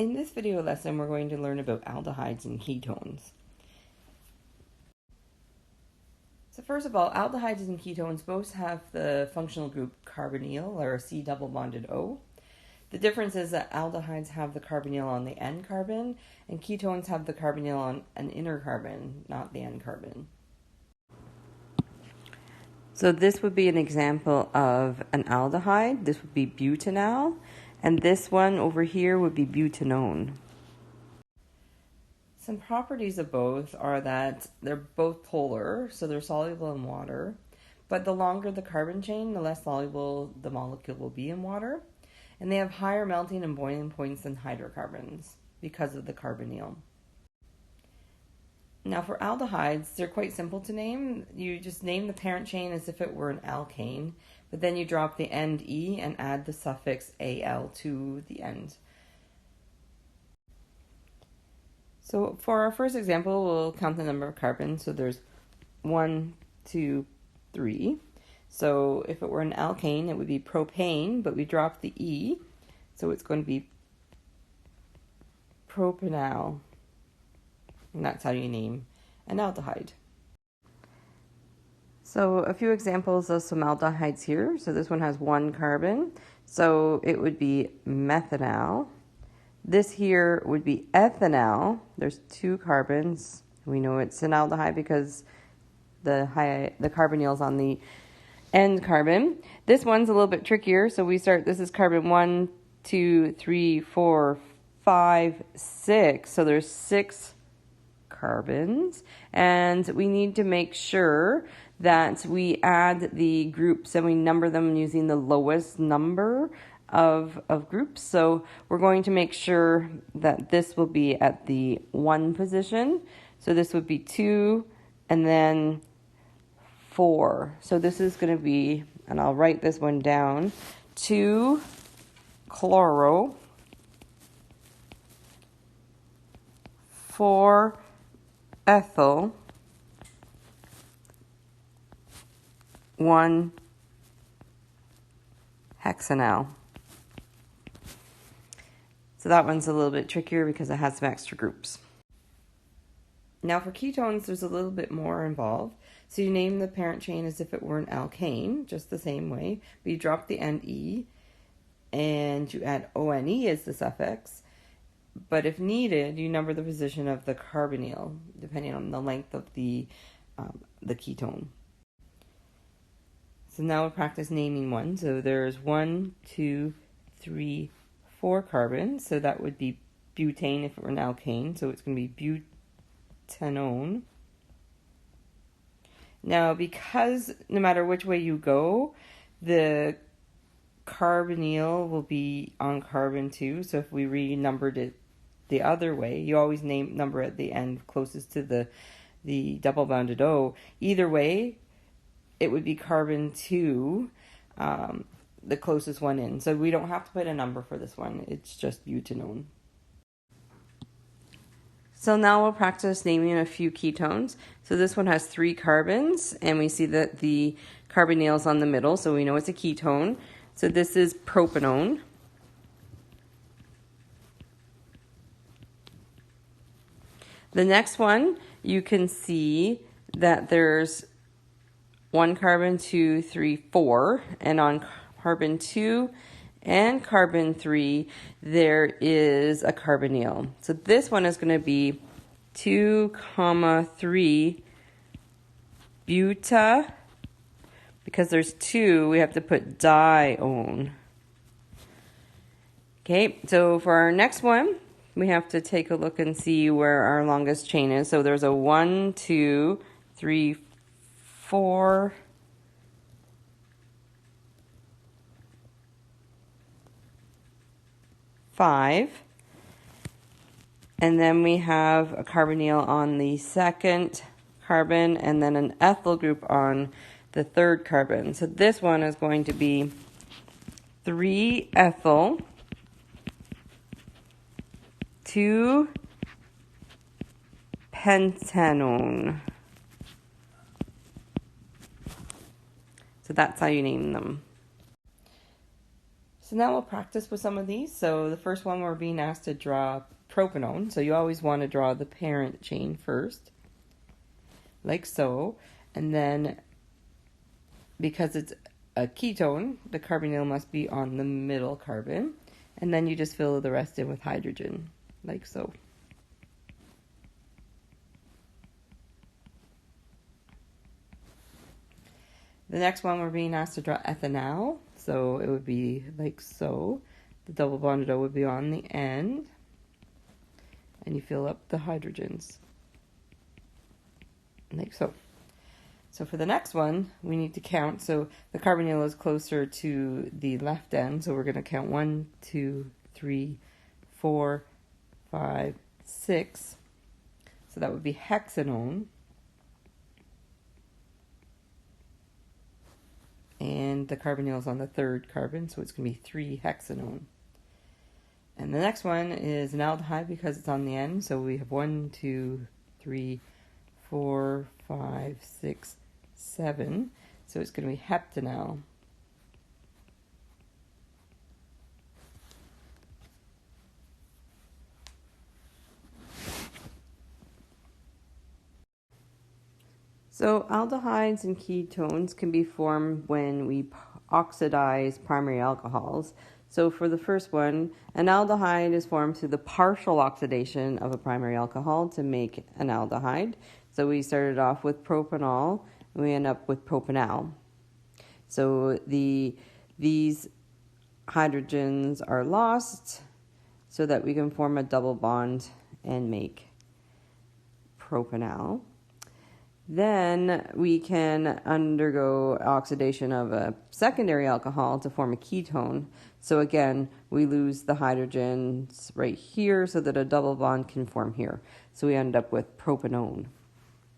In this video lesson, we're going to learn about aldehydes and ketones. So first of all, aldehydes and ketones both have the functional group carbonyl, or C double bonded O. The difference is that aldehydes have the carbonyl on the N carbon, and ketones have the carbonyl on an inner carbon, not the N carbon. So this would be an example of an aldehyde. This would be butanal, and this one over here would be butanone. Some properties of both are that they're both polar, so they're soluble in water, but the longer the carbon chain, the less soluble the molecule will be in water, and they have higher melting and boiling points than hydrocarbons because of the carbonyl. Now for aldehydes, they're quite simple to name. You just name the parent chain as if it were an alkane, but then you drop the end E and add the suffix Al to the end. So for our first example, we'll count the number of carbons. So there's 1, 2, 3. So if it were an alkane, it would be propane, but we dropped the E, so it's going to be propanal. And that's how you name an aldehyde. So a few examples of some aldehydes here. So this one has 1 carbon, so it would be methanal. This here would be ethanal. There's 2 carbons. We know it's an aldehyde because the carbonyl's on the end carbon. This one's a little bit trickier. So this is carbon 1, 2, 3, 4, 5, 6. So there's 6 carbons, and we need to make sure that we add the groups and we number them using the lowest number of groups. So we're going to make sure that this will be at the 1 position. So this would be 2 and then 4. So this is going to be, and I'll write this one down, 2 chloro, 4 ethyl, 1 hexanal. So that one's a little bit trickier because it has some extra groups. Now for ketones, there's a little bit more involved. So you name the parent chain as if it were an alkane, just the same way, but you drop the end E and you add ONE as the suffix. But if needed, you number the position of the carbonyl, depending on the length of the ketone. So now we'll practice naming one. So there's 1, 2, 3, 4 carbons. So that would be butane if it were an alkane. So it's going to be butanone. Now, because no matter which way you go, the carbonyl will be on carbon 2. So if we renumbered it the other way, you always number at the end closest to the double bonded O. Either way, it would be carbon 2, the closest one in. So we don't have to put a number for this one. It's just butanone. So now we'll practice naming a few ketones. So this one has 3 carbons, and we see that the carbonyl is on the middle, so we know it's a ketone. So this is propanone. The next one, you can see that there's 1 carbon, 2, 3, 4, and on carbon 2 and carbon 3, there is a carbonyl. So this one is going to be 2, 3 buta. Because there's 2, we have to put dione. Okay, so for our next one, we have to take a look and see where our longest chain is. So there's a 1, 2, 3, 4, 5. And then we have a carbonyl on the second carbon and then an ethyl group on the third carbon. So this one is going to be 3 ethyl, 2 pentanone. So that's how you name them. So now we'll practice with some of these. So the first one, we're being asked to draw propanone. So you always want to draw the parent chain first, like so. And then, because it's a ketone, the carbonyl must be on the middle carbon. And then you just fill the rest in with hydrogen, like so. The next one, we're being asked to draw ethanol. So it would be like so. The double bonded O would be on the end. And you fill up the hydrogens, like so. So for the next one, we need to count. So the carbonyl is closer to the left end. So we're going to count 1, 2, 3, 4, 5, 6. So that would be hexanone. And the carbonyl is on the third carbon, so it's going to be 3-hexanone. And the next one is an aldehyde because it's on the end. So we have 1, 2, 3, 4, 5, 6, 7. So it's going to be heptanal. So aldehydes and ketones can be formed when we oxidize primary alcohols. So for the first one, an aldehyde is formed through the partial oxidation of a primary alcohol to make an aldehyde. So we started off with propanol, and we end up with propanal. So these hydrogens are lost so that we can form a double bond and make propanal. Then we can undergo oxidation of a secondary alcohol to form a ketone. So again, we lose the hydrogens right here so that a double bond can form here. So we end up with propanone.